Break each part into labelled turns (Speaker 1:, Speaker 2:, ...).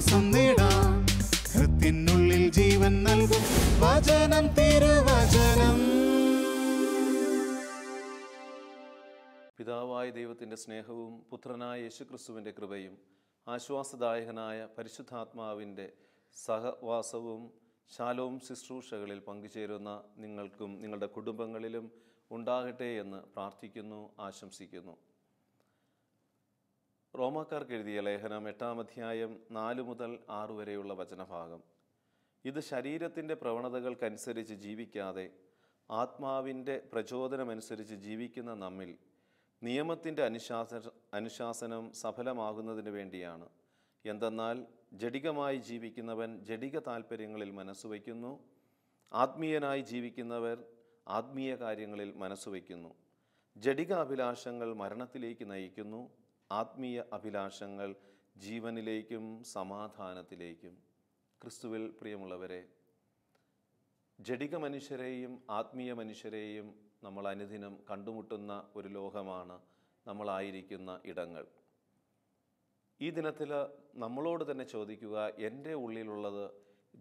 Speaker 1: ആശ്വാസം നേടാം. ഹൃത്തിനുള്ളിൽ ജീവൻ നൽകും വചനം, തിരുവചനം.
Speaker 2: പിതാവായ ദൈവത്തിൻ്റെ സ്നേഹവും പുത്രനായ യേശുക്രിസ്തുവിൻ്റെ കൃപയും ആശ്വാസദായകനായ പരിശുദ്ധാത്മാവിൻ്റെ സഹവാസവും ശാലോം ശുശ്രൂഷകളിൽ പങ്കുചേരുന്ന നിങ്ങൾക്കും നിങ്ങളുടെ കുടുംബങ്ങളിലും ഉണ്ടാകട്ടെ എന്ന് പ്രാർത്ഥിക്കുന്നു, ആശംസിക്കുന്നു. റോമാക്കാർക്ക് എഴുതിയ ലേഖനം 8-ാം അധ്യായം 4 മുതൽ 6 വരെയുള്ള വചനഭാഗം. ഇത് ശരീരത്തിൻ്റെ പ്രവണതകൾക്കനുസരിച്ച് ജീവിക്കാതെ ആത്മാവിൻ്റെ പ്രചോദനമനുസരിച്ച് ജീവിക്കുന്ന നമ്മിൽ നിയമത്തിൻ്റെ അനുശാസനം സഫലമാകുന്നതിന് വേണ്ടിയാണ്. എന്തെന്നാൽ ജഡികമായി ജീവിക്കുന്നവൻ ജഡിക താൽപ്പര്യങ്ങളിൽ മനസ്സുവയ്ക്കുന്നു, ആത്മീയനായി ജീവിക്കുന്നവർ ആത്മീയ കാര്യങ്ങളിൽ മനസ്സുവയ്ക്കുന്നു. ജഡിക അഭിലാഷങ്ങൾ മരണത്തിലേക്ക് നയിക്കുന്നു, ആത്മീയ അഭിലാഷങ്ങൾ ജീവനിലേക്കും സമാധാനത്തിലേക്കും. ക്രിസ്തുവിൽ പ്രിയമുള്ളവരെ, ജഡിക മനുഷ്യരെയും ആത്മീയ മനുഷ്യരെയും നമ്മൾ അനുദിനം കണ്ടുമുട്ടുന്ന ഒരു ലോകമാണ് നമ്മളായിരിക്കുന്ന ഇടങ്ങൾ. ഈ ദിനത്തിൽ നമ്മളോട് തന്നെ ചോദിക്കുക, എൻ്റെ ഉള്ളിലുള്ളത്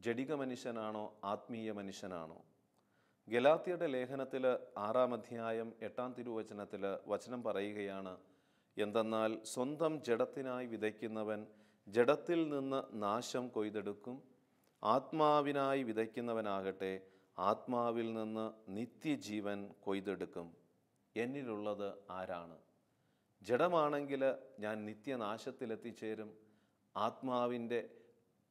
Speaker 2: ജഡിക മനുഷ്യനാണോ ആത്മീയ മനുഷ്യനാണോ? ഗലാത്യരുടെ ലേഖനത്തിൽ 6-ാം അധ്യായം 8-ാം തിരുവചനത്തിൽ വചനം പറയുകയാണ്, എന്തെന്നാൽ സ്വന്തം ജഡത്തിനായി വിതയ്ക്കുന്നവൻ ജഡത്തിൽ നിന്ന് നാശം കൊയ്തെടുക്കും, ആത്മാവിനായി വിതയ്ക്കുന്നവനാകട്ടെ ആത്മാവിൽ നിന്ന് നിത്യജീവൻ കൊയ്തെടുക്കും. എന്നിലുള്ളത് ആരാണ്? ജഡമാണെങ്കിൽ ഞാൻ നിത്യനാശത്തിലെത്തിച്ചേരും, ആത്മാവിൻ്റെ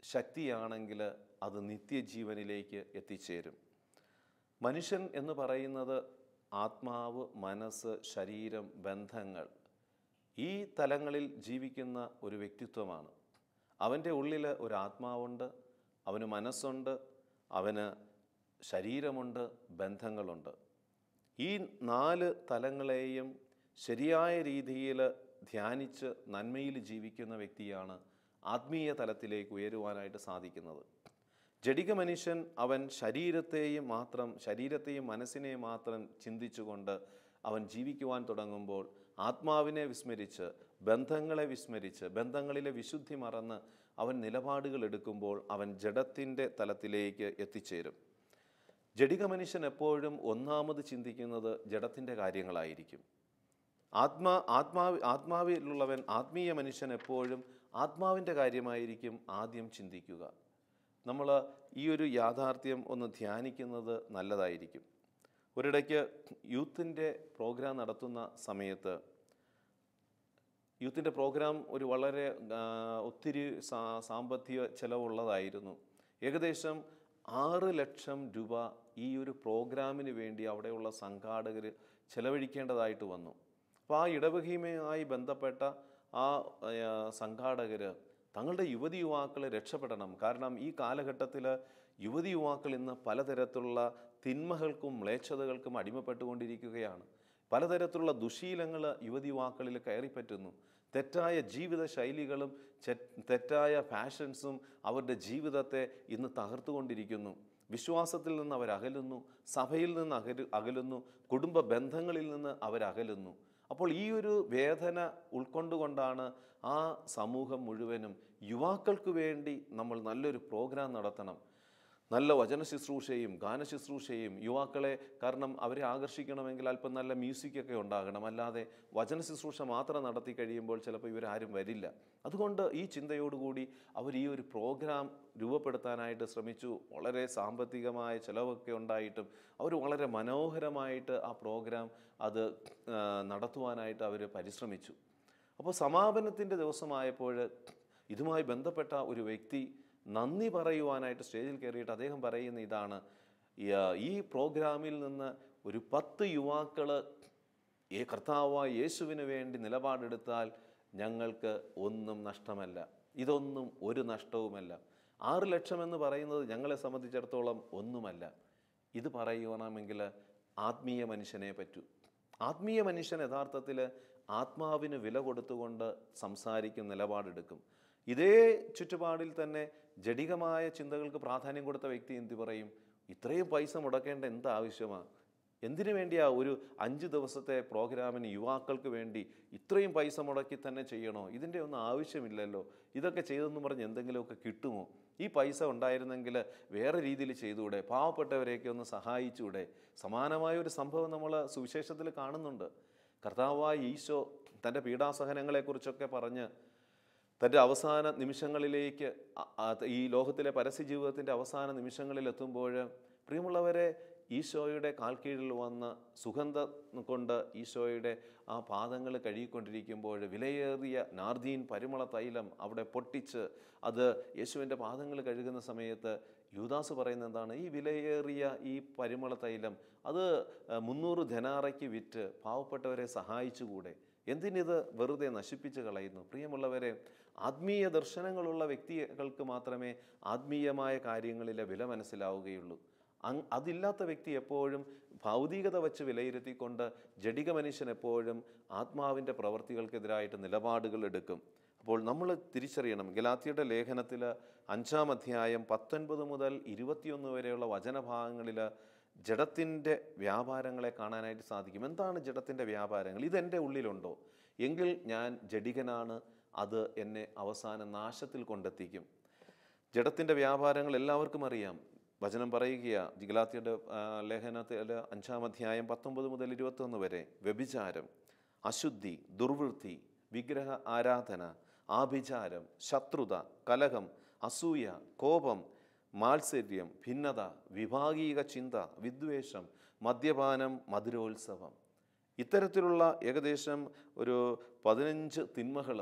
Speaker 2: ശക്തിയാണെങ്കിൽ അത് നിത്യജീവനിലേക്ക് എത്തിച്ചേരും. മനുഷ്യൻ എന്ന് പറയുന്നത് ആത്മാവ്, മനസ്സ്, ശരീരം, ബന്ധങ്ങൾ, ഈ തലങ്ങളിൽ ജീവിക്കുന്ന ഒരു വ്യക്തിത്വമാണ്. അവൻ്റെ ഉള്ളിൽ ഒരു ആത്മാവുണ്ട്, അവന് മനസ്സുണ്ട്, അവന് ശരീരമുണ്ട്, ബന്ധങ്ങളുണ്ട്. ഈ 4 തലങ്ങളെയും ശരിയായ രീതിയിൽ ധ്യാനിച്ച് നന്മയിൽ ജീവിക്കുന്ന വ്യക്തിയാണ് ആത്മീയ തലത്തിലേക്ക് ഉയരുവാനായിട്ട് സാധിക്കുന്നത്. ജഡിക മനുഷ്യൻ അവൻ ശരീരത്തെയും മനസ്സിനെയും മാത്രം ചിന്തിച്ചുകൊണ്ട് അവൻ ജീവിക്കുവാൻ തുടങ്ങുമ്പോൾ ആത്മാവിനെ വിസ്മരിച്ച്, ബന്ധങ്ങളെ വിസ്മരിച്ച്, ബന്ധങ്ങളിലെ വിശുദ്ധി മറന്ന് അവൻ നിലപാടുകൾ എടുക്കുമ്പോൾ അവൻ ജഡത്തിൻ്റെ തലത്തിലേക്ക് എത്തിച്ചേരും. ജഡിക മനുഷ്യൻ എപ്പോഴും ഒന്നാമത് ചിന്തിക്കുന്നത് ജഡത്തിൻ്റെ കാര്യങ്ങളായിരിക്കും. ആത്മാവിലുള്ളവൻ, ആത്മീയ മനുഷ്യൻ എപ്പോഴും ആത്മാവിൻ്റെ കാര്യമായിരിക്കും ആദ്യം ചിന്തിക്കുക. നമ്മൾ ഈ ഒരു യാഥാർത്ഥ്യം ഒന്ന് ധ്യാനിക്കുന്നത് നല്ലതായിരിക്കും. ഒരിടയ്ക്ക് യൂത്തിൻ്റെ പ്രോഗ്രാം നടത്തുന്ന സമയത്ത്, യൂത്തിൻ്റെ പ്രോഗ്രാം ഒരു വളരെ ഒത്തിരി സാമ്പത്തിക ചെലവുള്ളതായിരുന്നു. ഏകദേശം 6 ലക്ഷം രൂപ ഈ ഒരു പ്രോഗ്രാമിന് വേണ്ടി അവിടെയുള്ള സംഘാടകർ ചെലവഴിക്കേണ്ടതായിട്ട് വന്നു. അപ്പോൾ ആ ഇടവകയുമായി ബന്ധപ്പെട്ട ആ സംഘാടകർ തങ്ങളുടെ യുവതിയുവാക്കളെ രക്ഷപ്പെടണം. കാരണം ഈ കാലഘട്ടത്തിൽ യുവതിയുവാക്കൾ ഇന്ന് പലതരത്തിലുള്ള തിന്മകൾക്കും മ്ലേച്ഛതകൾക്കും അടിമപ്പെട്ടുകൊണ്ടിരിക്കുകയാണ്. പലതരത്തിലുള്ള ദുശീലങ്ങൾ യുവതിയുവാക്കളിൽ കയറിപ്പറ്റുന്നു. തെറ്റായ ജീവിത ശൈലികളും തെറ്റായ ഫാഷൻസും അവരുടെ ജീവിതത്തെ ഇന്ന് തകർത്തുകൊണ്ടിരിക്കുന്നു. വിശ്വാസത്തിൽ നിന്ന് അവരകലുന്നു, സഭയിൽ നിന്ന് അകലുന്നു, കുടുംബ ബന്ധങ്ങളിൽ നിന്ന് അവരകലുന്നു. അപ്പോൾ ഈ ഒരു വേദന ഉൾക്കൊണ്ടുകൊണ്ടാണ് ആ സമൂഹം മുഴുവനും യുവാക്കൾക്ക് വേണ്ടി നമ്മൾ നല്ലൊരു പ്രോഗ്രാം നടത്തണം. നല്ല വചന ശുശ്രൂഷയും ഗാന ശുശ്രൂഷയും യുവാക്കളെ, കാരണം അവരെ ആകർഷിക്കണമെങ്കിൽ അല്പം നല്ല മ്യൂസിക്കൊക്കെ ഉണ്ടാകണം. അല്ലാതെ വചന ശുശ്രൂഷ മാത്രം നടത്തി കഴിയുമ്പോൾ ചിലപ്പോൾ ഇവരാരും വരില്ല. അതുകൊണ്ട് ഈ ചിന്തയോടുകൂടി അവർ ഈ ഒരു പ്രോഗ്രാം രൂപപ്പെടുത്താനായിട്ട് ശ്രമിച്ചു. വളരെ സാമ്പത്തികമായ ചിലവൊക്കെ ഉണ്ടായിട്ടും അവർ വളരെ മനോഹരമായിട്ട് ആ പ്രോഗ്രാം അത് നടത്തുവാനായിട്ട് അവർ പരിശ്രമിച്ചു. അപ്പോൾ സമാപനത്തിൻ്റെ ദിവസമായപ്പോൾ ഇതുമായി ബന്ധപ്പെട്ട ഒരു വ്യക്തി നന്ദി പറയുവാനായിട്ട് സ്റ്റേജിൽ കയറിയിട്ട് അദ്ദേഹം പറയുന്ന ഇതാണ്, ഈ പ്രോഗ്രാമിൽ നിന്ന് ഒരു 10 യുവാക്കൾ കർത്താവായ യേശുവിന് വേണ്ടി നിലപാടെടുത്താൽ ഞങ്ങൾക്ക് ഒന്നും നഷ്ടമല്ല, ഇതൊന്നും ഒരു നഷ്ടവുമല്ല. 6 ലക്ഷം എന്ന് പറയുന്നത് ഞങ്ങളെ സംബന്ധിച്ചിടത്തോളം ഒന്നുമല്ല. ഇത് പറയുവാണെങ്കിൽ ആത്മീയ മനുഷ്യനെ പറ്റൂ. ആത്മീയ മനുഷ്യൻ യഥാർത്ഥത്തിൽ ആത്മാവിന് വില കൊടുത്തുകൊണ്ട് സംസാരിക്കും, നിലപാടെടുക്കും. ഇതേ ചുറ്റുപാടിൽ തന്നെ ജഡികമായ ചിന്തകൾക്ക് പ്രാധാന്യം കൊടുത്ത വ്യക്തി എന്ത് പറയും? ഇത്രയും പൈസ മുടക്കേണ്ട എന്താവശ്യമാണ്? എന്തിനു വേണ്ടിയാ ഒരു 5 ദിവസത്തെ പ്രോഗ്രാമിന് യുവാക്കൾക്ക് വേണ്ടി ഇത്രയും പൈസ മുടക്കി തന്നെ ചെയ്യണോ? ഇതിൻ്റെ ഒന്നും ആവശ്യമില്ലല്ലോ. ഇതൊക്കെ ചെയ്തെന്ന് പറഞ്ഞ് എന്തെങ്കിലുമൊക്കെ കിട്ടുമോ? ഈ പൈസ ഉണ്ടായിരുന്നെങ്കിൽ വേറെ രീതിയിൽ ചെയ്തുകൂടെ? പാവപ്പെട്ടവരെയൊക്കെ ഒന്ന് സഹായിച്ചുകൂടെ? സമാനമായ ഒരു സംഭവം നമ്മൾ സുവിശേഷത്തിൽ കാണുന്നുണ്ട്. കർത്താവായ ഈശോ തൻ്റെ പീഡാസഹനങ്ങളെക്കുറിച്ചൊക്കെ പറഞ്ഞ് തൻ്റെ അവസാന നിമിഷങ്ങളിലേക്ക്, ഈ ലോകത്തിലെ പരസ്യ ജീവിതത്തിൻ്റെ അവസാന നിമിഷങ്ങളിൽ എത്തുമ്പോൾ, പ്രിയമുള്ളവരെ, ഈശോയുടെ കാൽക്കീഴിൽ വന്ന് സുഗന്ധം കൊണ്ട് ഈശോയുടെ ആ പാദങ്ങൾ കഴുകിക്കൊണ്ടിരിക്കുമ്പോൾ വിലയേറിയ നാർദീൻ പരിമള തൈലം അവിടെ പൊട്ടിച്ച് അത് യേശുവിൻ്റെ പാദങ്ങൾ കഴുകുന്ന സമയത്ത് യൂദാസ് പറയുന്നത് എന്താണ്? ഈ വിലയേറിയ ഈ പരിമള തൈലം അത് 300 ധനാറയ്ക്ക് വിറ്റ് പാവപ്പെട്ടവരെ സഹായിച്ചുകൂടെ? എന്തിനിത് വെറുതെ നശിപ്പിച്ച് കളയുന്നു? പ്രിയമുള്ളവരെ, ആത്മീയ ദർശനങ്ങളുള്ള വ്യക്തികൾക്ക് മാത്രമേ ആത്മീയമായ കാര്യങ്ങളിലെ വില മനസ്സിലാവുകയുള്ളൂ. അതില്ലാത്ത വ്യക്തി എപ്പോഴും ഭൗതികത വച്ച് വിലയിരുത്തിക്കൊണ്ട് ജഡിക മനുഷ്യൻ എപ്പോഴും ആത്മാവിൻ്റെ പ്രവർത്തികൾക്കെതിരായിട്ട് നിലപാടുകൾ എടുക്കും. അപ്പോൾ നമ്മൾ തിരിച്ചറിയണം, ഗലാത്യരുടെ ലേഖനത്തിൽ 5-ാം അധ്യായം 19 മുതൽ 21 വരെയുള്ള വചനഭാഗങ്ങളിൽ ജഡത്തിൻ്റെ വ്യാപാരങ്ങളെ കാണാനായിട്ട് സാധിക്കും. എന്താണ് ജഡത്തിൻ്റെ വ്യാപാരങ്ങൾ? ഇതെൻ്റെ ഉള്ളിലുണ്ടോ എങ്കിൽ ഞാൻ ജഡികനാണ്, അത് എന്നെ അവസാന നാശത്തിൽ കൊണ്ടെത്തിക്കും. ജഡത്തിൻ്റെ വ്യാപാരങ്ങൾ എല്ലാവർക്കും അറിയാം. വചനം പറയുകയാണ് ഗലാത്യരുടെ ലേഖനത്തിൽ 5-ാം അധ്യായം 19 മുതൽ 21 വരെ: വ്യഭിചാരം, അശുദ്ധി, ദുർവൃത്തി, വിഗ്രഹ ആരാധന, ആഭിചാരം, ശത്രുത, കലഹം, അസൂയ, കോപം, മാത്സര്യം, ഭിന്നത, വിഭാഗീക ചിന്ത, വിദ്വേഷം, മദ്യപാനം, മധുരോത്സവം. ഇത്തരത്തിലുള്ള ഏകദേശം ഒരു 15 തിന്മകൾ.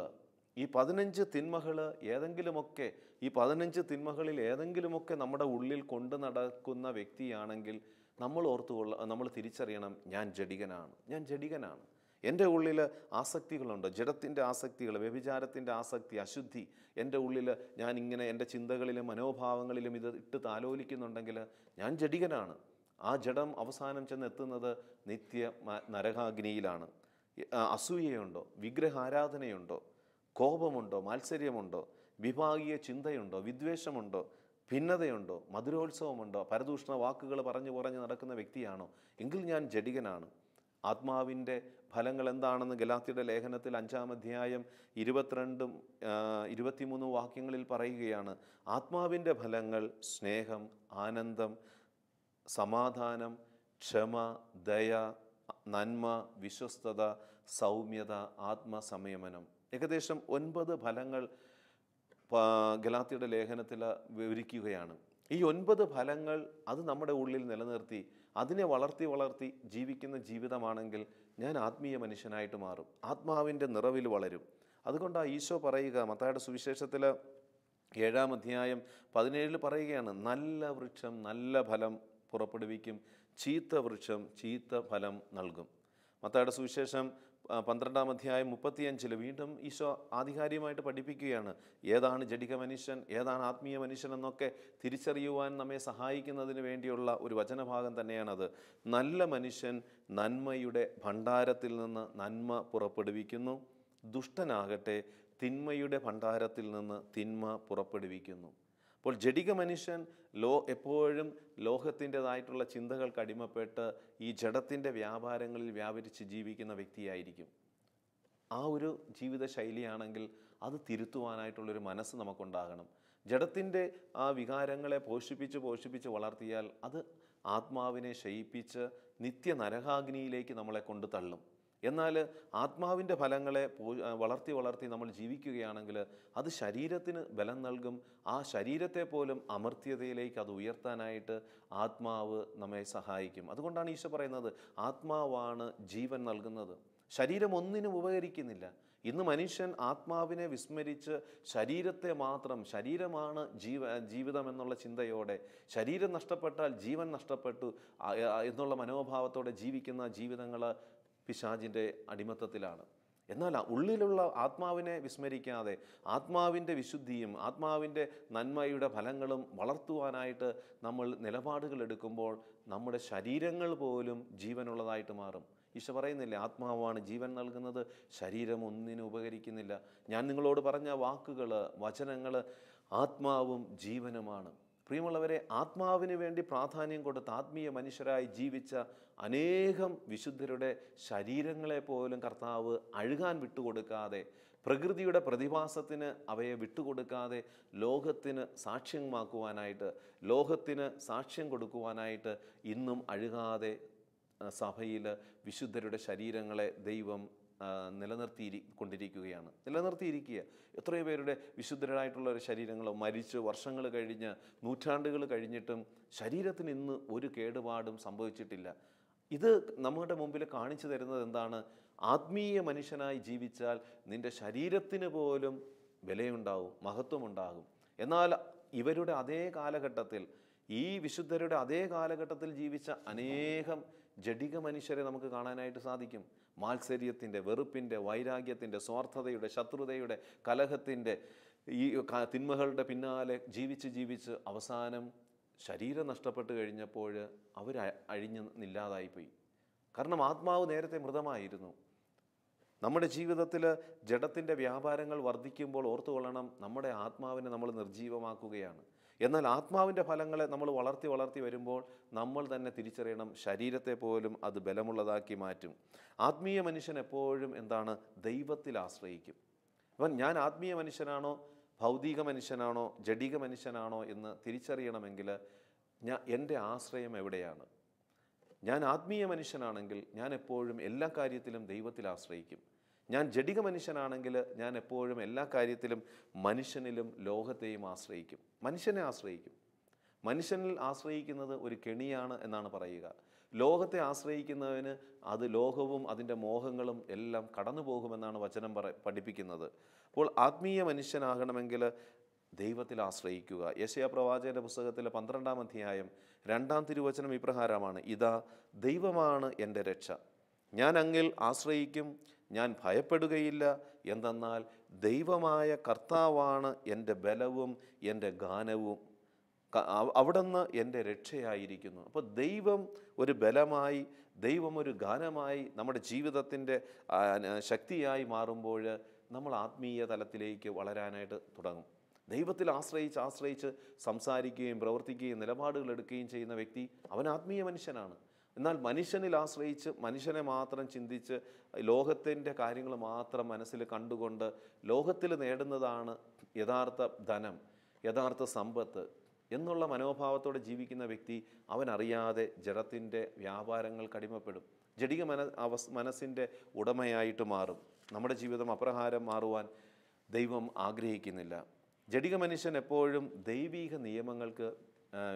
Speaker 2: ഈ 15 തിന്മകൾ ഏതെങ്കിലുമൊക്കെ, ഈ 15 തിന്മകളിൽ ഏതെങ്കിലുമൊക്കെ നമ്മുടെ ഉള്ളിൽ കൊണ്ടു നടക്കുന്ന വ്യക്തിയാണെങ്കിൽ നമ്മൾ തിരിച്ചറിയണം, ഞാൻ ജഡികനാണ്. എൻ്റെ ഉള്ളിൽ ആസക്തികളുണ്ട്, ജഡത്തിൻ്റെ ആസക്തികൾ, വ്യഭിചാരത്തിൻ്റെ ആസക്തി, അശുദ്ധി എൻ്റെ ഉള്ളിൽ, ഞാനിങ്ങനെ എൻ്റെ ചിന്തകളിലും മനോഭാവങ്ങളിലും ഇത് ഇട്ട് താലോലിക്കുന്നുണ്ടെങ്കിൽ ഞാൻ ജഡികനാണ്. ആ ജഡം അവസാനം ചെന്നെത്തുന്നത് നിത്യ നരകാഗ്നിയിലാണ്. അസൂയയുണ്ടോ? വിഗ്രഹാരാധനയുണ്ടോ? കോപമുണ്ടോ? മാത്സര്യമുണ്ടോ? വിഭാഗീയ ചിന്തയുണ്ടോ? വിദ്വേഷമുണ്ടോ? ഭിന്നതയുണ്ടോ? മധുരോത്സവമുണ്ടോ? പരദൂഷണ വാക്കുകൾ പറഞ്ഞു നടക്കുന്ന വ്യക്തിയാണോ? എങ്കിൽ ഞാൻ ജഡികനാണ്. ആത്മാവിൻ്റെ ഫലങ്ങൾ എന്താണെന്ന് ഗലാത്യരുടെ ലേഖനത്തിൽ 5-ാം അധ്യായം 22-ഉം 23 വാക്യങ്ങളിൽ പറയുകയാണ്. ആത്മാവിൻ്റെ ഫലങ്ങൾ സ്നേഹം, ആനന്ദം, സമാധാനം, ക്ഷമ, ദയ, നന്മ, വിശ്വസ്തത, സൗമ്യത, ആത്മസംയമനം. ഏകദേശം 9 ഫലങ്ങൾ ഗലാത്യരുടെ ലേഖനത്തിൽ വിവരിക്കുകയാണ്. ഈ 9 ഫലങ്ങൾ അത് നമ്മുടെ ഉള്ളിൽ നിലനിർത്തി അതിനെ വളർത്തി ജീവിക്കുന്ന ജീവിതമാണെങ്കിൽ ഞാൻ ആത്മീയ മനുഷ്യനായിട്ട് മാറും, ആത്മാവിൻ്റെ നിറവിൽ വളരും. അതുകൊണ്ടാണ് ഈശോ പറയുക, മത്തായിയുടെ സുവിശേഷത്തിൽ 7-ാം അധ്യായം 17 പറയുകയാണ്, നല്ല വൃക്ഷം നല്ല ഫലം പുറപ്പെടുവിക്കും, ചീത്ത വൃക്ഷം ചീത്ത ഫലം നൽകും. മത്തായിയുടെ സുവിശേഷം 12-ാം അധ്യായം 35 വീണ്ടും ഈശോ ആധികാരികമായിട്ട് പഠിപ്പിക്കുകയാണ്, ഏതാണ് ജഡിക മനുഷ്യൻ, ഏതാണ് ആത്മീയ മനുഷ്യൻ എന്നൊക്കെ തിരിച്ചറിയുവാൻ നമ്മെ സഹായിക്കുന്നതിന് വേണ്ടിയുള്ള ഒരു വചനഭാഗം തന്നെയാണത്. നല്ല മനുഷ്യൻ നന്മയുടെ ഭണ്ഡാരത്തിൽ നിന്ന് നന്മ പുറപ്പെടുവിക്കുന്നു, ദുഷ്ടനാകട്ടെ തിന്മയുടെ ഭണ്ഡാരത്തിൽ നിന്ന് തിന്മ പുറപ്പെടുവിക്കുന്നു. അപ്പോൾ ജഡിക മനുഷ്യൻ എപ്പോഴും ലോകത്തിൻ്റെതായിട്ടുള്ള ചിന്തകൾക്ക് അടിമപ്പെട്ട് ഈ ജഡത്തിൻ്റെ വ്യാപാരങ്ങളിൽ വ്യാപരിച്ച് ജീവിക്കുന്ന വ്യക്തിയായിരിക്കും. ആ ഒരു ജീവിത ശൈലിയാണെങ്കിൽ അത് തിരുത്തുവാനായിട്ടുള്ളൊരു മനസ്സ് നമുക്കുണ്ടാകണം. ജഡത്തിൻ്റെ ആ വികാരങ്ങളെ പോഷിപ്പിച്ച് വളർത്തിയാൽ അത് ആത്മാവിനെ ക്ഷയിപ്പിച്ച് നിത്യ നരകാഗ്നിയിലേക്ക് നമ്മളെ കൊണ്ടു തള്ളും. എന്നാൽ ആത്മാവിൻ്റെ ഫലങ്ങളെ വളർത്തി നമ്മൾ ജീവിക്കുകയാണെങ്കിൽ അത് ശരീരത്തിന് ബലം നൽകും. ആ ശരീരത്തെ പോലും അമർത്യതയിലേക്ക് അത് ഉയർത്താനായിട്ട് ആത്മാവ് നമ്മെ സഹായിക്കും. അതുകൊണ്ടാണ് ഈശോ പറയുന്നത്, ആത്മാവാണ് ജീവൻ നൽകുന്നത്, ശരീരം ഒന്നിനും ഉപകരിക്കുന്നില്ല. ഇന്ന് മനുഷ്യൻ ആത്മാവിനെ വിസ്മരിച്ച് ശരീരത്തെ മാത്രം, ശരീരമാണ് ജീവിതം എന്നുള്ള ചിന്തയോടെ, ശരീരം നഷ്ടപ്പെട്ടാൽ ജീവൻ നഷ്ടപ്പെട്ടു എന്നുള്ള മനോഭാവത്തോടെ ജീവിക്കുന്ന ജീവിതങ്ങൾ പിശാചിൻ്റെ അടിമത്തത്തിലാണ്. എന്നാൽ ഉള്ളിലുള്ള ആത്മാവിനെ വിസ്മരിക്കാതെ ആത്മാവിൻ്റെ വിശുദ്ധിയും ആത്മാവിൻ്റെ നന്മയുടെ ഫലങ്ങളും വളർത്തുവാനായിട്ട് നമ്മൾ നിലപാടുകൾ എടുക്കുമ്പോൾ നമ്മുടെ ശരീരങ്ങൾ പോലും ജീവനുള്ളതായിട്ട് മാറും. ഈശോ പറയുന്നില്ല, ആത്മാവാണ് ജീവൻ നൽകുന്നത്, ശരീരം ഒന്നിനും ഉപകരിക്കുന്നില്ല. ഞാൻ നിങ്ങളോട് പറഞ്ഞ വാക്കുകൾ, വചനങ്ങൾ ആത്മാവും ജീവനുമാണ്. പ്രിയമുള്ളവരെ, ആത്മാവിന് വേണ്ടി പ്രാധാന്യം കൊടുത്ത് ആത്മീയ മനുഷ്യരായി ജീവിച്ച അനേകം വിശുദ്ധരുടെ ശരീരങ്ങളെ പോലും കർത്താവ് അഴുകാൻ വിട്ടുകൊടുക്കാതെ, പ്രകൃതിയുടെ പ്രതിഭാസത്തിന് അവയെ വിട്ടുകൊടുക്കാതെ ലോകത്തിന് സാക്ഷ്യമാക്കുവാനായിട്ട്, ലോകത്തിന് സാക്ഷ്യം കൊടുക്കുവാനായിട്ട് ഇന്നും അഴുകാതെ സഭയിൽ വിശുദ്ധരുടെ ശരീരങ്ങളെ ദൈവം നിലനിർത്തിയിരിക്കുക. എത്രയോ പേരുടെ വിശുദ്ധരായിട്ടുള്ള ഒരു ശരീരങ്ങൾ മരിച്ച് വർഷങ്ങൾ കഴിഞ്ഞ്, നൂറ്റാണ്ടുകൾ കഴിഞ്ഞിട്ടും ശരീരത്തിന് ഇന്ന് ഒരു കേടുപാടും സംഭവിച്ചിട്ടില്ല. ഇത് നമ്മുടെ മുമ്പിൽ കാണിച്ചു തരുന്നത് എന്താണ്? ആത്മീയ മനുഷ്യനായി ജീവിച്ചാൽ നിൻ്റെ ശരീരത്തിന് പോലും വിലയുണ്ടാവും, മഹത്വമുണ്ടാകും. എന്നാൽ ഇവരുടെ അതേ കാലഘട്ടത്തിൽ, ഈ വിശുദ്ധരുടെ അതേ കാലഘട്ടത്തിൽ ജീവിച്ച അനേകം ജഡിക മനുഷ്യരെ നമുക്ക് കാണാനായിട്ട് സാധിക്കും. മാത്സര്യത്തിൻ്റെ, വെറുപ്പിൻ്റെ, വൈരാഗ്യത്തിൻ്റെ, സ്വാർത്ഥതയുടെ, ശത്രുതയുടെ, കലഹത്തിൻ്റെ, ഈ തിന്മകളുടെ പിന്നാലെ ജീവിച്ച് അവസാനം ശരീരം നഷ്ടപ്പെട്ട് കഴിഞ്ഞപ്പോൾ അവർ ഇല്ലാതായിപ്പോയി. കാരണം ആത്മാവ് നേരത്തെ മൃതമായിരുന്നു. നമ്മുടെ ജീവിതത്തിൽ ജഡത്തിൻ്റെ വ്യാപാരങ്ങൾ വർദ്ധിക്കുമ്പോൾ ഓർത്തുകൊള്ളണം, നമ്മുടെ ആത്മാവിനെ നമ്മൾ നിർജീവമാക്കുകയാണ്. എന്നാൽ ആത്മാവിൻ്റെ ഫലങ്ങളെ നമ്മൾ വളർത്തി വരുമ്പോൾ നമ്മൾ തന്നെ തിരിച്ചറിയണം, ശരീരത്തെ പോലും അത് ബലമുള്ളതാക്കി മാറ്റും. ആത്മീയ മനുഷ്യൻ എപ്പോഴും എന്താണ്? ദൈവത്തിൽ ആശ്രയിക്കും. അപ്പം ഞാൻ ആത്മീയ മനുഷ്യനാണോ, ഭൗതിക മനുഷ്യനാണോ, ജഡിക മനുഷ്യനാണോ എന്ന് തിരിച്ചറിയണമെങ്കിൽ എൻ്റെ ആശ്രയം എവിടെയാണ്? ഞാൻ ആത്മീയ മനുഷ്യനാണെങ്കിൽ ഞാൻ എപ്പോഴും എല്ലാ കാര്യത്തിലും ദൈവത്തിൽ ആശ്രയിക്കും. ഞാൻ ജഡിക മനുഷ്യനാണെങ്കിൽ ഞാൻ എപ്പോഴും എല്ലാ കാര്യത്തിലും മനുഷ്യനിലും ലോകത്തെയും ആശ്രയിക്കും. മനുഷ്യനെ ആശ്രയിക്കും. മനുഷ്യനിൽ ആശ്രയിക്കുന്നത് ഒരു കെണിയാണ് എന്നാണ് പറയുക. ലോകത്തെ ആശ്രയിക്കുന്നവന് അത് ലോകവും അതിൻ്റെ മോഹങ്ങളും എല്ലാം കടന്നു പോകുമെന്നാണ് വചനം പഠിപ്പിക്കുന്നത്. അപ്പോൾ ആത്മീയ മനുഷ്യനാകണമെങ്കിൽ ദൈവത്തിൽ ആശ്രയിക്കുക. യെശയ്യാ പ്രവാചകന്റെ പുസ്തകത്തിൽ 12-ാം അധ്യായം 2-ാം തിരുവചനം ഇപ്രകാരമാണ്: ഇതാ ദൈവമാണ് എൻ്റെ രക്ഷ, ഞാൻ അങ്ങിൽ ആശ്രയിക്കും, ഞാൻ ഭയപ്പെടുകയില്ല. എന്തെന്നാൽ ദൈവമായ കർത്താവാണ് എൻ്റെ ബലവും എൻ്റെ ഗാനവും, അവിടുന്ന് എൻ്റെ രക്ഷയായിരിക്കുന്നു. അപ്പോൾ ദൈവം ഒരു ബലമായി, ദൈവം ഒരു ഗാനമായി നമ്മുടെ ജീവിതത്തിൻ്റെ ശക്തിയായി മാറുമ്പോൾ നമ്മൾ ആത്മീയ തലത്തിലേക്ക് വളരാനായിട്ട് തുടങ്ങും. ദൈവത്തിൽ ആശ്രയിച്ച് സംസാരിക്കുകയും പ്രവർത്തിക്കുകയും നിലപാടുകൾ എടുക്കുകയും ചെയ്യുന്ന വ്യക്തി അവൻ ആത്മീയ മനുഷ്യനാണ്. എന്നാൽ മനുഷ്യനിൽ ആശ്രയിച്ച് മനുഷ്യനെ മാത്രം ചിന്തിച്ച് ലോകത്തിൻ്റെ കാര്യങ്ങൾ മാത്രം മനസ്സിൽ കണ്ടുകൊണ്ട് ലോകത്തിൽ നേടുന്നതാണ് യഥാർത്ഥ ധനം, യഥാർത്ഥ സമ്പത്ത് എന്നുള്ള മനോഭാവത്തോടെ ജീവിക്കുന്ന വ്യക്തി അവനറിയാതെ ജഡത്തിൻ്റെ വ്യാപാരങ്ങൾക്ക് അടിമപ്പെടും. ജഡിക മനസ്സിൻ്റെ ഉടമയായിട്ട് മാറും. നമ്മുടെ ജീവിതം അപ്രകാരം മാറുവാൻ ദൈവം ആഗ്രഹിക്കുന്നില്ല. ജഡിക മനുഷ്യൻ എപ്പോഴും ദൈവീക നിയമങ്ങൾക്ക്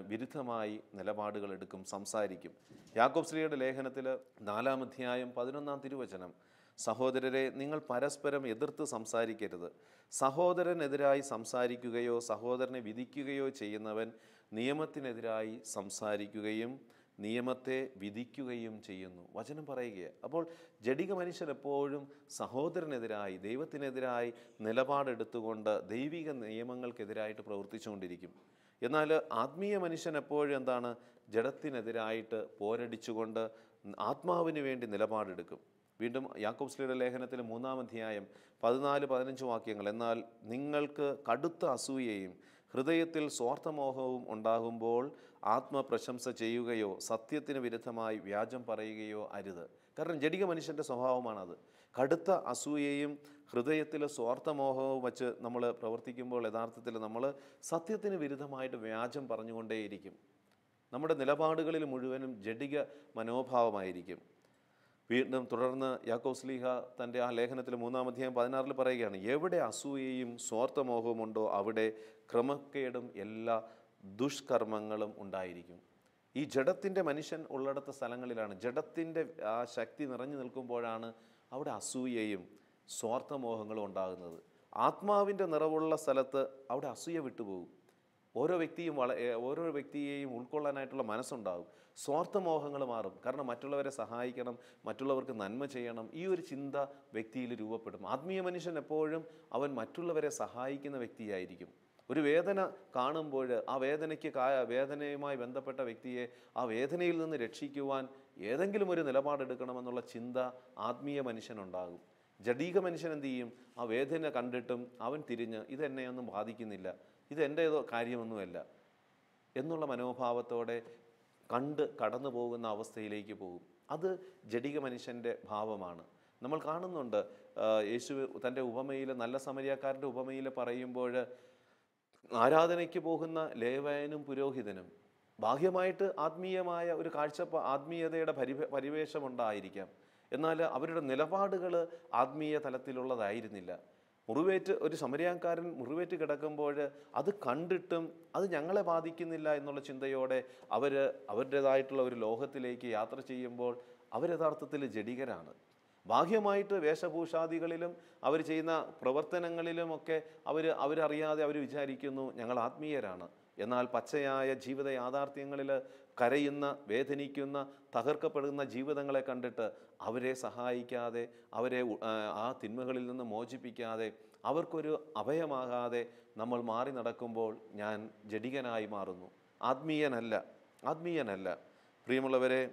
Speaker 2: വിരുദ്ധമായി നിലപാടുകൾ എടുക്കും, സംസാരിക്കും. യാക്കോബ് ശ്ലീഹയുടെ ലേഖനത്തിൽ 4-ാം അധ്യായം 11-ാം തിരുവചനം: സഹോദരരെ, നിങ്ങൾ പരസ്പരം എതിർത്ത് സംസാരിക്കരുത്. സഹോദരനെതിരായി സംസാരിക്കുകയോ സഹോദരനെ വിധിക്കുകയോ ചെയ്യുന്നവൻ നിയമത്തിനെതിരായി സംസാരിക്കുകയും നിയമത്തെ വിധിക്കുകയും ചെയ്യുന്നു. വചനം പറയുകയാണ്. അപ്പോൾ ജഡിക മനുഷ്യൻ എപ്പോഴും സഹോദരനെതിരായി, ദൈവത്തിനെതിരായി നിലപാടെടുത്തുകൊണ്ട് ദൈവിക നിയമങ്ങൾക്കെതിരായിട്ട് പ്രവർത്തിച്ചുകൊണ്ടിരിക്കും. എന്നാൽ ആത്മീയ മനുഷ്യൻ എപ്പോഴും എന്താണ്? ജഡത്തിനെതിരായിട്ട് പോരടിച്ചുകൊണ്ട് ആത്മാവിന് വേണ്ടി നിലപാടെടുക്കും. വീണ്ടും യാക്കോബ് ശ്ലീഹയുടെ ലേഖനത്തിൽ 3-ാം അധ്യായം 14-15 വാക്യങ്ങൾ: എന്നാൽ നിങ്ങൾക്ക് കടുത്ത അസൂയയും ഹൃദയത്തിൽ സ്വാർത്ഥമോഹവും ഉണ്ടാകുമ്പോൾ ആത്മപ്രശംസ ചെയ്യുകയോ സത്യത്തിന് വിരുദ്ധമായി വ്യാജം പറയുകയോ അരുത്. കാരണം ജഡിക മനുഷ്യൻ്റെ സ്വഭാവമാണത്. കടുത്ത അസൂയയും ഹൃദയത്തിൽ സ്വാർത്ഥമോഹവും വച്ച് നമ്മൾ പ്രവർത്തിക്കുമ്പോൾ യഥാർത്ഥത്തിൽ നമ്മൾ സത്യത്തിന് വിരുദ്ധമായിട്ട് വ്യാജം പറഞ്ഞുകൊണ്ടേയിരിക്കും. നമ്മുടെ നിലപാടുകളിൽ മുഴുവനും ജഡിക മനോഭാവമായിരിക്കും. വീണ്ടും തുടർന്ന് യാക്കോബ് ശ്ലീഹ തൻ്റെ ആ ലേഖനത്തിൽ 3-ാം അധ്യായം 16 പറയുകയാണ്: എവിടെ അസൂയയും സ്വാർത്ഥമോഹവും ഉണ്ടോ അവിടെ ക്രമക്കേടും എല്ലാ ദുഷ്കർമ്മങ്ങളും ഉണ്ടായിരിക്കും. ഈ ജഡത്തിൻ്റെ മനുഷ്യൻ ഉള്ളിടത്ത സ്ഥലങ്ങളിലാണ്, ജഡത്തിൻ്റെ ആ ശക്തി നിറഞ്ഞു നിൽക്കുമ്പോഴാണ് അവിടെ അസൂയയും സ്വാർത്ഥമോഹങ്ങളും ഉണ്ടാകുന്നത്. ആത്മാവിൻ്റെ നിറവുള്ള സ്ഥലത്ത് അവിടെ അസൂയ വിട്ടുപോകും. ഓരോ വ്യക്തിയെയും ഉൾക്കൊള്ളാനായിട്ടുള്ള മനസ്സുണ്ടാകും. സ്വാർത്ഥമോഹങ്ങൾ മാറും. കാരണം മറ്റുള്ളവരെ സഹായിക്കണം, മറ്റുള്ളവർക്ക് നന്മ ചെയ്യണം, ഈ ഒരു ചിന്ത വ്യക്തിയിൽ രൂപപ്പെടും. ആത്മീയ മനുഷ്യൻ എപ്പോഴും അവൻ മറ്റുള്ളവരെ സഹായിക്കുന്ന വ്യക്തിയായിരിക്കും. ഒരു വേദന കാണുമ്പോൾ ആ വേദനയുമായി ബന്ധപ്പെട്ട വ്യക്തിയെ ആ വേദനയിൽ നിന്ന് രക്ഷിക്കുവാൻ ഏതെങ്കിലും ഒരു നിലപാടെടുക്കണമെന്നുള്ള ചിന്ത ആത്മീയ മനുഷ്യനുണ്ടാകും. ജഡീക മനുഷ്യൻ എന്ത് ചെയ്യും? ആ വേദന കണ്ടിട്ടും അവൻ തിരിഞ്ഞ് ഇതെന്നെയൊന്നും ബാധിക്കുന്നില്ല, ഇതെൻ്റേതോ കാര്യമൊന്നുമല്ല, എന്നുള്ള മനോഭാവത്തോടെ കണ്ട് കടന്നു പോകുന്ന അവസ്ഥയിലേക്ക് പോകും. അത് ജഡിക മനുഷ്യൻ്റെ ഭാവമാണ്. നമ്മൾ കാണുന്നുണ്ട്, യേശു തൻ്റെ ഉപമയിൽ, നല്ല സമരിയാക്കാരൻ്റെ ഉപമയിൽ പറയുമ്പോൾ ആരാധനയ്ക്ക് പോകുന്ന ലേവായനും പുരോഹിതനും ബാഹ്യമായിട്ട് ആത്മീയമായ ഒരു ആത്മീയതയുടെ പരിവേഷമുണ്ടായിരിക്കാം, എന്നാൽ അവരുടെ നിലപാടുകൾ ആത്മീയ തലത്തിലുള്ളതായിരുന്നില്ല. ഒരു സമരിയാക്കാരൻ മുറിവേറ്റ് കിടക്കുമ്പോൾ അത് കണ്ടിട്ടും അത് ഞങ്ങളെ ബാധിക്കുന്നില്ല എന്നുള്ള ചിന്തയോടെ അവരുടേതായിട്ടുള്ള ഒരു ലോകത്തിലേക്ക് യാത്ര ചെയ്യുമ്പോൾ അവർ യഥാർത്ഥത്തിൽ ജഡികരാണ്. ബാഹ്യമായിട്ട് വേഷഭൂഷാദികളിലും അവർ ചെയ്യുന്ന പ്രവർത്തനങ്ങളിലുമൊക്കെ അവരറിയാതെ അവർ വിചാരിക്കുന്നു ഞങ്ങൾ ആത്മീയരാണ്. എന്നാൽ പച്ചയായ ജീവിത യാഥാർത്ഥ്യങ്ങളിൽ കരയുന്ന, വേദനിക്കുന്ന, തകർക്കപ്പെടുന്ന ജീവിതങ്ങളെ കണ്ടിട്ട് അവരെ സഹായിക്കാതെ, അവരെ ആ തിന്മകളിൽ നിന്ന് മോചിപ്പിക്കാതെ, അവർക്കൊരു അഭയമാകാതെ നമ്മൾ മാറി നടക്കുമ്പോൾ ഞാൻ ജഡികനായി മാറുന്നു, ആത്മീയനല്ല. പ്രിയമുള്ളവരെ,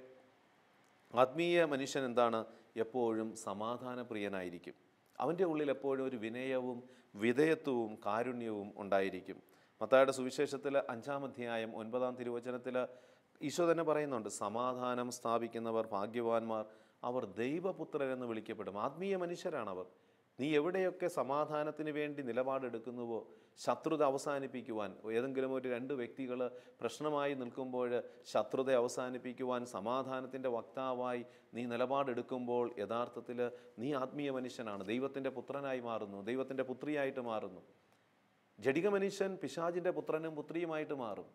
Speaker 2: ആത്മീയ മനുഷ്യൻ എന്താണ്? എപ്പോഴും സമാധാനപ്രിയനായിരിക്കും. അവൻ്റെ ഉള്ളിൽ എപ്പോഴും ഒരു വിനയവും വിധേയത്വവും കാരുണ്യവും ഉണ്ടായിരിക്കും. മത്തായിയുടെ സുവിശേഷത്തിൽ 5-ാം അധ്യായം 9-ാം തിരുവചനത്തിൽ ഈശോ തന്നെ പറയുന്നുണ്ട്, സമാധാനം സ്ഥാപിക്കുന്നവർ ഭാഗ്യവാന്മാർ, അവർ ദൈവപുത്രരെന്ന് വിളിക്കപ്പെടും. ആത്മീയ മനുഷ്യരാണവർ. നീ എവിടെയൊക്കെ സമാധാനത്തിന് വേണ്ടി നിലപാടെടുക്കുന്നുവോ, ശത്രുത അവസാനിപ്പിക്കുവാൻ, ഏതെങ്കിലും ഒരു 2 വ്യക്തികൾ പ്രശ്നമായി നിൽക്കുമ്പോൾ ശത്രുത അവസാനിപ്പിക്കുവാൻ സമാധാനത്തിൻ്റെ വക്താവായി നീ നിലപാടെടുക്കുമ്പോൾ യഥാർത്ഥത്തിൽ നീ ആത്മീയ മനുഷ്യനാണ്. ദൈവത്തിൻ്റെ പുത്രനായി മാറുന്നു, ദൈവത്തിൻ്റെ പുത്രിയായിട്ട് മാറുന്നു. ജഡിക മനുഷ്യൻ പിശാചിൻ്റെ പുത്രനും പുത്രിയുമായിട്ട് മാറും.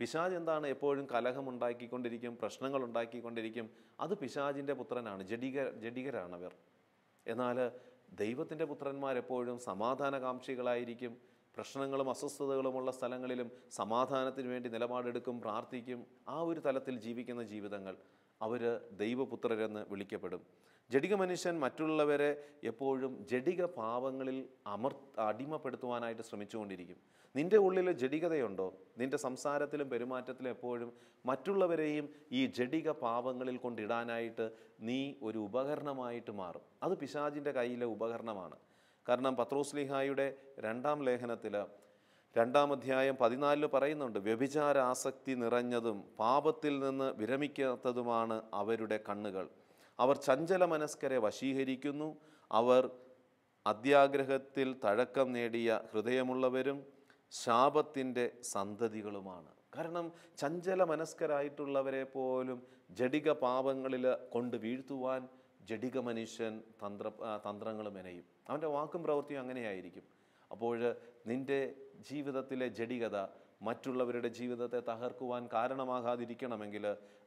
Speaker 2: പിശാച് എന്താണ്? എപ്പോഴും കലഹമുണ്ടാക്കിക്കൊണ്ടിരിക്കും, പ്രശ്നങ്ങൾ ഉണ്ടാക്കിക്കൊണ്ടിരിക്കും. അത് പിശാചിൻ്റെ പുത്രനാണ്, ജഡികരാണവർ. എന്നാൽ ദൈവത്തിൻ്റെ പുത്രന്മാരെപ്പോഴും സമാധാനകാംക്ഷികളായിരിക്കും. പ്രശ്നങ്ങളും അസ്വസ്ഥതകളുമുള്ള സ്ഥലങ്ങളിലും സമാധാനത്തിന് വേണ്ടി നിലപാടെടുക്കും, പ്രാർത്ഥിക്കും. ആ ഒരു തലത്തിൽ ജീവിക്കുന്ന ജീവിതങ്ങൾ അവർ ദൈവപുത്രരെന്ന് വിളിക്കപ്പെടും. ജഡിക മനുഷ്യൻ മറ്റുള്ളവരെ എപ്പോഴും ജഡിക പാവങ്ങളിൽ അടിമപ്പെടുത്തുവാനായിട്ട് ശ്രമിച്ചുകൊണ്ടിരിക്കും. നിൻ്റെ ഉള്ളിൽ ജഡികതയുണ്ടോ? നിൻ്റെ സംസാരത്തിലും പെരുമാറ്റത്തിലും എപ്പോഴും മറ്റുള്ളവരെയും ഈ ജഡിക പാവങ്ങളിൽ കൊണ്ടിടാനായിട്ട് നീ ഒരു ഉപകരണമായിട്ട് മാറും. അത് പിശാചിൻ്റെ കയ്യിലെ ഉപകരണമാണ്. കാരണം പത്രോസ്ലീഹായുടെ 2-ാം ലേഖനത്തിൽ 2-ാം അധ്യായം 14 പറയുന്നുണ്ട്, വ്യഭിചാര ആസക്തി നിറഞ്ഞതും പാപത്തിൽ നിന്ന് വിരമിക്കാത്തതുമാണ് അവരുടെ കണ്ണുകൾ. അവർ ചഞ്ചല മനസ്കരെ വശീകരിക്കുന്നു. അവർ അത്യാഗ്രഹത്തിൽ തഴക്കം നേടിയ ഹൃദയമുള്ളവരും ശാപത്തിൻ്റെ സന്തതികളുമാണ്. കാരണം ചഞ്ചല മനസ്കരായിട്ടുള്ളവരെ പോലും ജഡിക പാപങ്ങളിൽ കൊണ്ട് വീഴ്ത്തുവാൻ ജഡിക മനുഷ്യൻ തന്ത്രങ്ങൾ മെനയും. അവൻ്റെ വാക്കും പ്രവൃത്തിയും അങ്ങനെയായിരിക്കും. അപ്പോൾ നിൻ്റെ ജീവിതത്തിലെ ജഡികത മറ്റുള്ളവരുടെ ജീവിതത്തെ തകർക്കുവാൻ കാരണമാകാതിരിക്കണമെങ്കിൽ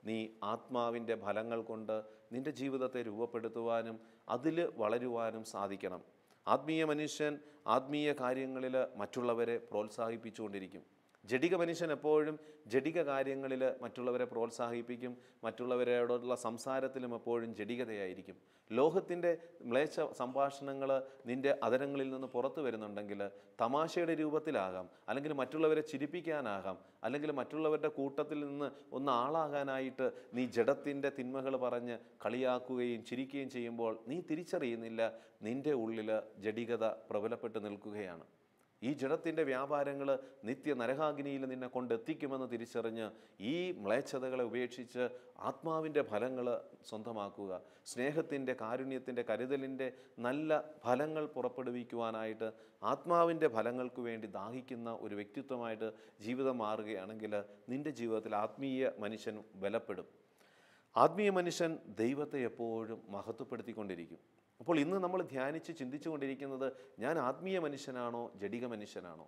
Speaker 2: നീ ആത്മാവിൻ്റെ ഫലങ്ങൾ കൊണ്ട് നിൻ്റെ ജീവിതത്തെ രൂപപ്പെടുത്തുവാനും അതിൽ വളരുവാനും സാധിക്കണം. ആത്മീയ മനുഷ്യൻ ആത്മീയ കാര്യങ്ങളിൽ മറ്റുള്ളവരെ പ്രോത്സാഹിപ്പിച്ചുകൊണ്ടിരിക്കും. ജഡിക മനുഷ്യൻ എപ്പോഴും ജഡിക കാര്യങ്ങളിൽ മറ്റുള്ളവരെ പ്രോത്സാഹിപ്പിക്കും. മറ്റുള്ളവരോടുള്ള സംസാരത്തിലും എപ്പോഴും ജഡികതയായിരിക്കും. ലോകത്തിൻ്റെ മ്ലേച്ഛ സംഭാഷണങ്ങൾ നിൻ്റെ അതരങ്ങളിൽ നിന്ന് പുറത്തു വരുന്നുണ്ടെങ്കിൽ തമാശയുടെ രൂപത്തിലാകാം, അല്ലെങ്കിൽ മറ്റുള്ളവരെ ചിരിപ്പിക്കാനാകാം, അല്ലെങ്കിൽ മറ്റുള്ളവരുടെ കൂട്ടത്തിൽ നിന്ന് ഒന്ന് ആളാകാനായിട്ട് നീ ജഡത്തിൻ്റെ തിന്മകൾ പറഞ്ഞ് കളിയാക്കുകയും ചിരിക്കുകയും ചെയ്യുമ്പോൾ നീ തിരിച്ചറിയുന്നില്ല നിൻ്റെ ഉള്ളിൽ ജഡികത പ്രബലപ്പെട്ട് നിൽക്കുകയാണ്. ഈ ജഡത്തിൻ്റെ വ്യാപാരങ്ങൾ നിത്യ നരകാഗ്നിയിൽ നിന്നെ കൊണ്ടെത്തിക്കുമെന്ന് തിരിച്ചറിഞ്ഞ് ഈ മ്ലേച്ഛതകളെ ഉപേക്ഷിച്ച് ആത്മാവിൻ്റെ ഫലങ്ങൾ സ്വന്തമാക്കുക. സ്നേഹത്തിൻ്റെ, കാരുണ്യത്തിൻ്റെ, കരുതലിൻ്റെ നല്ല ഫലങ്ങൾ പുറപ്പെടുവിക്കുവാനായിട്ട് ആത്മാവിൻ്റെ ഫലങ്ങൾക്ക് വേണ്ടി ദാഹിക്കുന്ന ഒരു വ്യക്തിത്വമായിട്ട് ജീവിതം മാറുകയാണെങ്കിൽ നിൻ്റെ ജീവിതത്തിൽ ആത്മീയ മനുഷ്യൻ ബലപ്പെടും. ആത്മീയ മനുഷ്യൻ ദൈവത്തെ എപ്പോഴും മഹത്വപ്പെടുത്തിക്കൊണ്ടിരിക്കും. അപ്പോൾ ഇന്ന് നമ്മൾ ധ്യാനിച്ച് ചിന്തിച്ചു കൊണ്ടിരിക്കുന്നത്, ഞാൻ ആത്മീയ മനുഷ്യനാണോ ജഡിക മനുഷ്യനാണോ?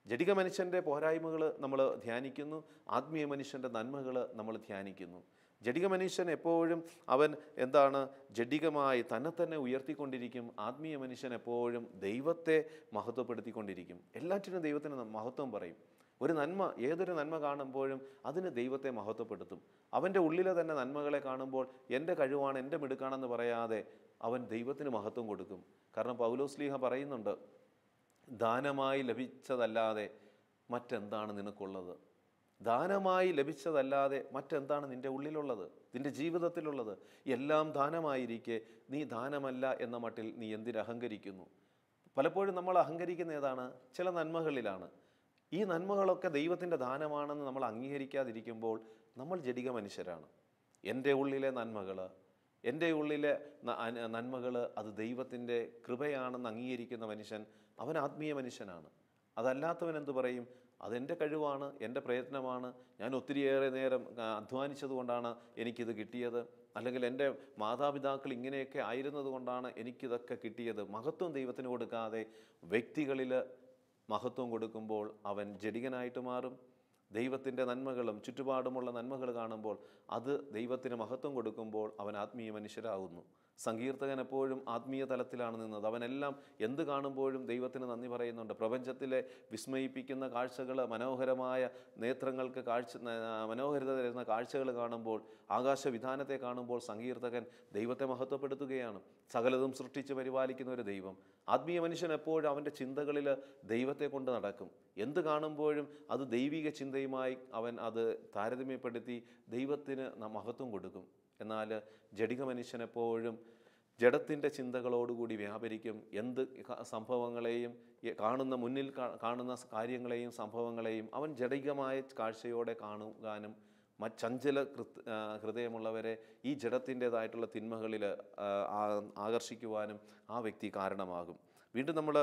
Speaker 2: ജഡിക മനുഷ്യൻ്റെ പോരായ്മകൾ നമ്മൾ ധ്യാനിക്കുന്നു, ആത്മീയ മനുഷ്യൻ്റെ നന്മകൾ നമ്മൾ ധ്യാനിക്കുന്നു. ജഡിക മനുഷ്യൻ എപ്പോഴും അവൻ എന്താണ്? ജഡികമായി തന്നെ ഉയർത്തിക്കൊണ്ടിരിക്കും. ആത്മീയ മനുഷ്യൻ എപ്പോഴും ദൈവത്തെ മഹത്വപ്പെടുത്തിക്കൊണ്ടിരിക്കും. എല്ലാറ്റിനും ദൈവത്തിന് മഹത്വം പറയും. ഒരു നന്മ, ഏതൊരു നന്മ കാണുമ്പോഴും അതിന് ദൈവത്തെ മഹത്വപ്പെടുത്തും. അവൻ്റെ ഉള്ളിലെ തന്നെ നന്മകളെ കാണുമ്പോൾ എൻ്റെ കഴിവാണ്, എൻ്റെ മിടുക്കാണെന്ന് പറയാതെ അവൻ ദൈവത്തിന് മഹത്വം കൊടുക്കും. കാരണം പൗലോസ്ലീഹ പറയുന്നുണ്ട്, ദാനമായി ലഭിച്ചതല്ലാതെ മറ്റെന്താണ് നിനക്കുള്ളത്? ദാനമായി ലഭിച്ചതല്ലാതെ മറ്റെന്താണ് നിൻ്റെ ഉള്ളിലുള്ളത്, നിൻ്റെ ജീവിതത്തിലുള്ളത്? എല്ലാം ദാനമായിരിക്കെ നീ ദാനമല്ല എന്ന മട്ടിൽ നീ എന്തിനഹങ്കരിക്കുന്നു? പലപ്പോഴും നമ്മൾ അഹങ്കരിക്കുന്ന ഏതാണ്? ചില നന്മകളിലാണ്. ഈ നന്മകളൊക്കെ ദൈവത്തിൻ്റെ ദാനമാണെന്ന് നമ്മൾ അംഗീകരിക്കാതിരിക്കുമ്പോൾ നമ്മൾ ജഡിക മനുഷ്യരാണ്. എൻ്റെ ഉള്ളിലെ നന്മകൾ, എൻ്റെ ഉള്ളിലെ നന്മകൾ അത് ദൈവത്തിൻ്റെ കൃപയാണെന്ന് അംഗീകരിക്കുന്ന മനുഷ്യൻ അവൻ ആത്മീയ മനുഷ്യനാണ്. അതല്ലാത്തവൻ എന്തു പറയും? അതെൻ്റെ കഴിവാണ്, എൻ്റെ പ്രയത്നമാണ്, ഞാൻ ഒത്തിരിയേറെ നേരം അധ്വാനിച്ചത് കൊണ്ടാണ് എനിക്കിത് കിട്ടിയത്, അല്ലെങ്കിൽ എൻ്റെ മാതാപിതാക്കൾ ഇങ്ങനെയൊക്കെ ആയിരുന്നത് കൊണ്ടാണ് എനിക്കിതൊക്കെ കിട്ടിയത്. മഹത്വം ദൈവത്തിന് കൊടുക്കാതെ വ്യക്തികളിൽ മഹത്വം കൊടുക്കുമ്പോൾ അവൻ ജഡികനായിട്ട് മാറും. ദൈവത്തിൻ്റെ നന്മകളും ചുറ്റുപാടുമുള്ള നന്മകൾ കാണുമ്പോൾ അത് ദൈവത്തിന് മഹത്വം കൊടുക്കുമ്പോൾ അവൻ ആത്മീയ മനുഷ്യരാകുന്നു. സങ്കീർത്തകൻ എപ്പോഴും ആത്മീയ തലത്തിലാണ് നിന്നത്. അവനെല്ലാം എന്ത് കാണുമ്പോഴും ദൈവത്തിന് നന്ദി പറയുന്നുണ്ട്. പ്രപഞ്ചത്തിലെ വിസ്മയിപ്പിക്കുന്ന കാഴ്ചകൾ, മനോഹരമായ നേത്രങ്ങൾക്ക് മനോഹരത തരുന്ന കാഴ്ചകൾ കാണുമ്പോൾ, ആകാശവിധാനത്തെ കാണുമ്പോൾ സങ്കീർത്തകൻ ദൈവത്തെ മഹത്വപ്പെടുത്തുകയാണ്. സകലതും സൃഷ്ടിച്ച് പരിപാലിക്കുന്ന ഒരു ദൈവം. ആത്മീയ മനുഷ്യൻ എപ്പോഴും അവൻ്റെ ചിന്തകളിൽ ദൈവത്തെ കൊണ്ട് നടക്കും. എന്ത് കാണുമ്പോഴും അത് ദൈവിക ചിന്തയുമായി അവൻ അത് താരതമ്യപ്പെടുത്തി ദൈവത്തിന് മഹത്വം കൊടുക്കും. എന്നാൽ ജഡിക മനുഷ്യനെപ്പോഴും ജഡത്തിൻ്റെ ചിന്തകളോടുകൂടി വ്യാപരിക്കും. എന്ത് സംഭവങ്ങളെയും മുന്നിൽ കാണുന്ന കാര്യങ്ങളെയും സംഭവങ്ങളെയും അവൻ ജഡികമായ കാഴ്ചയോടെ കാണുവാനും ചഞ്ചല ഹൃദയമുള്ളവരെ ഈ ജഡത്തിൻ്റെതായിട്ടുള്ള തിന്മകളിൽ ആകർഷിക്കുവാനും ആ വ്യക്തി കാരണമാകും. വീണ്ടും നമ്മൾ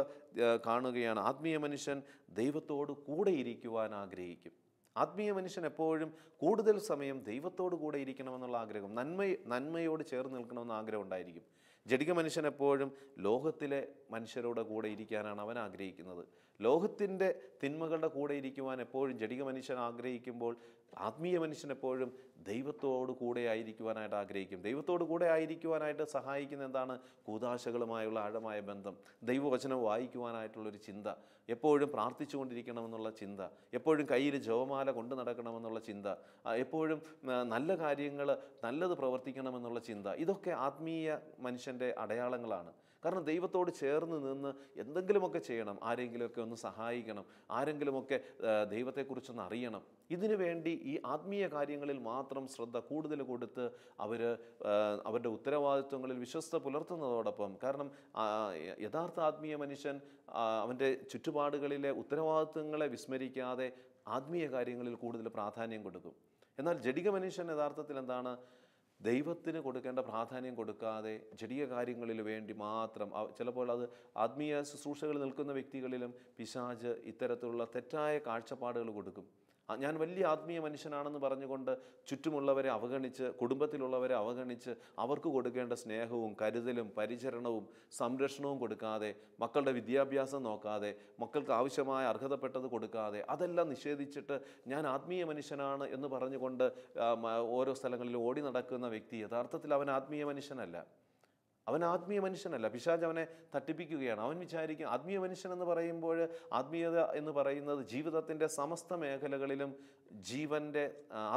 Speaker 2: കാണുകയാണ്, ആത്മീയ മനുഷ്യൻ ദൈവത്തോട് കൂടെ ഇരിക്കുവാൻ ആഗ്രഹിക്കും. ആത്മീയ മനുഷ്യൻ എപ്പോഴും കൂടുതൽ സമയം ദൈവത്തോട് കൂടെ ഇരിക്കണമെന്നുള്ള ആഗ്രഹം, നന്മയോട് ചേർന്ന് നിൽക്കണമെന്ന ആഗ്രഹം ഉണ്ടായിരിക്കും. ജഡിക മനുഷ്യൻ എപ്പോഴും ലോകത്തിലെ മനുഷ്യരോട് കൂടെ ഇരിക്കാനാണ് അവൻ ആഗ്രഹിക്കുന്നത്. ലോകത്തിൻ്റെ തിന്മകളുടെ കൂടെ ഇരിക്കുവാൻ എപ്പോഴും ജഡിക മനുഷ്യൻ ആഗ്രഹിക്കുമ്പോൾ, ആത്മീയ മനുഷ്യൻ എപ്പോഴും ദൈവത്തോട് കൂടെ ആയിരിക്കുവാനായിട്ട് ആഗ്രഹിക്കും. ദൈവത്തോട് കൂടെ ആയിരിക്കുവാനായിട്ട് സഹായിക്കുന്ന എന്താണ്? കൂദാശകളുമായുള്ള ആഴമായ ബന്ധം, ദൈവവചനം വായിക്കുവാനായിട്ടുള്ളൊരു ചിന്ത, എപ്പോഴും പ്രാർത്ഥിച്ചു കൊണ്ടിരിക്കണമെന്നുള്ള ചിന്ത, എപ്പോഴും കയ്യിൽ ജപമാല കൊണ്ട് നടക്കണമെന്നുള്ള ചിന്ത, എപ്പോഴും നല്ല കാര്യങ്ങൾ നല്ലത് പ്രവർത്തിക്കണമെന്നുള്ള ചിന്ത. ഇതൊക്കെ ആത്മീയ മനുഷ്യൻ്റെ അടയാളങ്ങളാണ്. കാരണം ദൈവത്തോട് ചേർന്ന് നിന്ന് എന്തെങ്കിലുമൊക്കെ ചെയ്യണം, ആരെങ്കിലുമൊക്കെ ഒന്ന് സഹായിക്കണം, ആരെങ്കിലുമൊക്കെ ദൈവത്തെക്കുറിച്ചൊന്ന് അറിയണം. ഇതിനു വേണ്ടി ഈ ആത്മീയ കാര്യങ്ങളിൽ മാത്രം ശ്രദ്ധ കൂടുതൽ കൊടുത്ത് അവരുടെ ഉത്തരവാദിത്വങ്ങളിൽ വിശ്വസ്ത പുലർത്തുന്നതോടൊപ്പം, കാരണം യഥാർത്ഥ ആത്മീയ മനുഷ്യൻ അവൻ്റെ ചുറ്റുപാടുകളിലെ ഉത്തരവാദിത്വങ്ങളെ വിസ്മരിക്കാതെ ആത്മീയ കാര്യങ്ങളിൽ കൂടുതൽ പ്രാധാന്യം കൊടുക്കും. എന്നാൽ ജഡിക മനുഷ്യൻ യഥാർത്ഥത്തിൽ എന്താണ്? ദൈവത്തിന് കൊടുക്കേണ്ട പ്രാധാന്യം കൊടുക്കാതെ ജഡിക കാര്യങ്ങളിൽ വേണ്ടി മാത്രം, ചിലപ്പോൾ അത് ആത്മീയ ശുശ്രൂഷകൾ നിൽക്കുന്ന വ്യക്തികളിലും പിശാച് ഇത്തരത്തിലുള്ള തെറ്റായ കാഴ്ചപ്പാടുകൾ കൊടുക്കും. ഞാൻ വലിയ ആത്മീയ മനുഷ്യനാണെന്ന് പറഞ്ഞുകൊണ്ട് ചുറ്റുമുള്ളവരെ അവഗണിച്ച്, കുടുംബത്തിലുള്ളവരെ അവഗണിച്ച്, അവർക്ക് കൊടുക്കേണ്ട സ്നേഹവും കരുതലും പരിചരണവും സംരക്ഷണവും കൊടുക്കാതെ, മക്കളുടെ വിദ്യാഭ്യാസം നോക്കാതെ, മക്കൾക്ക് ആവശ്യമായ അർഹതപ്പെട്ടത് കൊടുക്കാതെ, അതെല്ലാം നിഷേധിച്ചിട്ട് ഞാൻ ആത്മീയ മനുഷ്യനാണ് എന്ന് പറഞ്ഞുകൊണ്ട് ഓരോ സ്ഥലങ്ങളിൽ ഓടി നടക്കുന്ന വ്യക്തി യഥാർത്ഥത്തിൽ അവൻ ആത്മീയ മനുഷ്യനല്ല. പിശാച് അവനെ തട്ടിപ്പിക്കുകയാണ്. അവൻ വിചാരിക്കും ആത്മീയ മനുഷ്യൻ എന്ന് പറയുമ്പോൾ, ആത്മീയത എന്ന് പറയുന്നത് ജീവിതത്തിൻ്റെ സമസ്ത മേഖലകളിലും ജീവൻ്റെ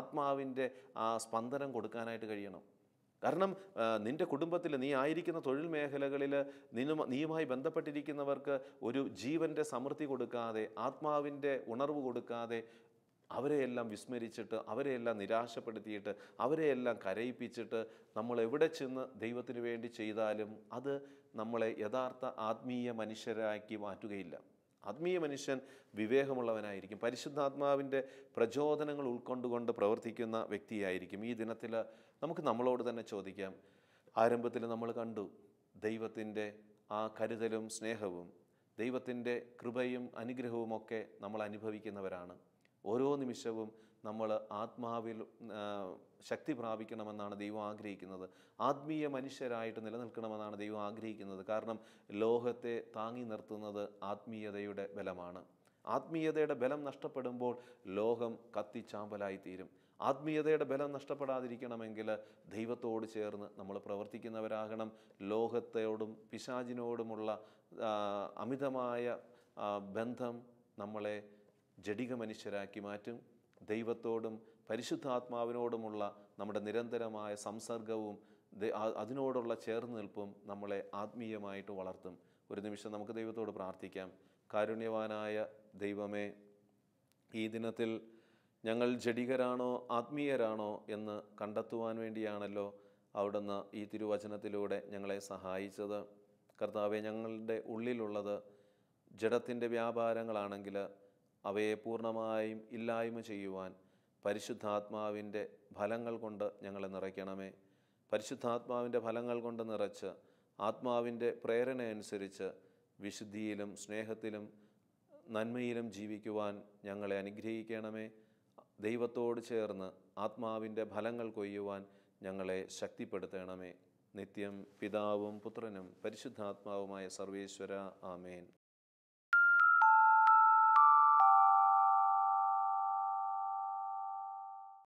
Speaker 2: ആത്മാവിൻ്റെ സ്പന്ദനം കൊടുക്കാനായിട്ട് കഴിയണം. കാരണം നിൻ്റെ കുടുംബത്തിൽ, നീ ആയിരിക്കുന്ന തൊഴിൽ മേഖലകളിൽ നീയുമായി ബന്ധപ്പെട്ടിരിക്കുന്നവർക്ക് ഒരു ജീവൻ്റെ സമൃദ്ധി കൊടുക്കാതെ, ആത്മാവിൻ്റെ ഉണർവ് കൊടുക്കാതെ, അവരെയെല്ലാം വിസ്മരിച്ചിട്ട്, അവരെയെല്ലാം നിരാശപ്പെടുത്തിയിട്ട്, അവരെയെല്ലാം കരയിപ്പിച്ചിട്ട് നമ്മൾ എവിടെ ചെന്ന് ദൈവത്തിന് വേണ്ടി ചെയ്താലും അത് നമ്മളെ യഥാർത്ഥ ആത്മീയ മനുഷ്യരാക്കി മാറ്റുകയില്ല. ആത്മീയ മനുഷ്യൻ വിവേകമുള്ളവനായിരിക്കും, പരിശുദ്ധാത്മാവിൻ്റെ പ്രചോദനങ്ങൾ ഉൾക്കൊണ്ടുകൊണ്ട് പ്രവർത്തിക്കുന്ന വ്യക്തിയായിരിക്കും. ഈ ദിനത്തിൽ നമുക്ക് നമ്മളോട് തന്നെ ചോദിക്കാം, ആരംഭത്തിൽ നമ്മൾ കണ്ടു ദൈവത്തിൻ്റെ ആ കരുതലും സ്നേഹവും, ദൈവത്തിൻ്റെ കൃപയും അനുഗ്രഹവുമൊക്കെ നമ്മൾ അനുഭവിക്കുന്നവരാണ്. ഓരോ നിമിഷവും നമ്മൾ ആത്മാവിൽ ശക്തി പ്രാപിക്കണമെന്നാണ് ദൈവം ആഗ്രഹിക്കുന്നത്. ആത്മീയ മനുഷ്യരായിട്ട് നിലനിൽക്കണമെന്നാണ് ദൈവം ആഗ്രഹിക്കുന്നത്. കാരണം ലോകത്തെ താങ്ങി നിർത്തുന്നത് ആത്മീയതയുടെ ബലമാണ്. ആത്മീയതയുടെ ബലം നഷ്ടപ്പെടുമ്പോൾ ലോകം കത്തിച്ചാമ്പലായിത്തീരും. ആത്മീയതയുടെ ബലം നഷ്ടപ്പെടാതിരിക്കണമെങ്കിൽ ദൈവത്തോട് ചേർന്ന് നമ്മൾ പ്രവർത്തിക്കുന്നവരാകണം. ലോകത്തോടും പിശാചിനോടുമുള്ള അമിതമായ ബന്ധം നമ്മളെ ജഡിക മനുഷ്യരാക്കി മാറ്റും. ദൈവത്തോടും പരിശുദ്ധാത്മാവിനോടുമുള്ള നമ്മുടെ നിരന്തരമായ സംസർഗവും അതിനോടുള്ള ചേർന്ന് നിൽപ്പും നമ്മളെ ആത്മീയമായിട്ട് വളർത്തും. ഒരു നിമിഷം നമുക്ക് ദൈവത്തോട് പ്രാർത്ഥിക്കാം. കാരുണ്യവാനായ ദൈവമേ, ഈ ദിനത്തിൽ ഞങ്ങൾ ജഡികരാണോ ആത്മീയരാണോ എന്ന് കണ്ടെത്തുവാൻ വേണ്ടിയാണല്ലോ അവിടുന്ന് ഈ തിരുവചനത്തിലൂടെ ഞങ്ങളെ സഹായിച്ചത്. കർത്താവെ, ഞങ്ങളുടെ ഉള്ളിലുള്ളത് ജഡത്തിൻ്റെ വ്യാപാരങ്ങളാണെങ്കിൽ അവയെ പൂർണ്ണമായും ഇല്ലായ്മ ചെയ്യുവാൻ പരിശുദ്ധാത്മാവിൻ്റെ ഫലങ്ങൾ കൊണ്ട് ഞങ്ങളെ നിറയ്ക്കണമേ. പരിശുദ്ധാത്മാവിൻ്റെ ഫലങ്ങൾ കൊണ്ട് നിറച്ച് ആത്മാവിൻ്റെ പ്രേരണ അനുസരിച്ച് വിശുദ്ധിയിലും സ്നേഹത്തിലും നന്മയിലും ജീവിക്കുവാൻ ഞങ്ങളെ അനുഗ്രഹിക്കണമേ. ദൈവത്തോട് ചേർന്ന് ആത്മാവിൻ്റെ ഫലങ്ങൾ കൊയ്യുവാൻ ഞങ്ങളെ ശക്തിപ്പെടുത്തണമേ. നിത്യം പിതാവും പുത്രനും പരിശുദ്ധാത്മാവുമായ സർവേശ്വര, ആമേൻ.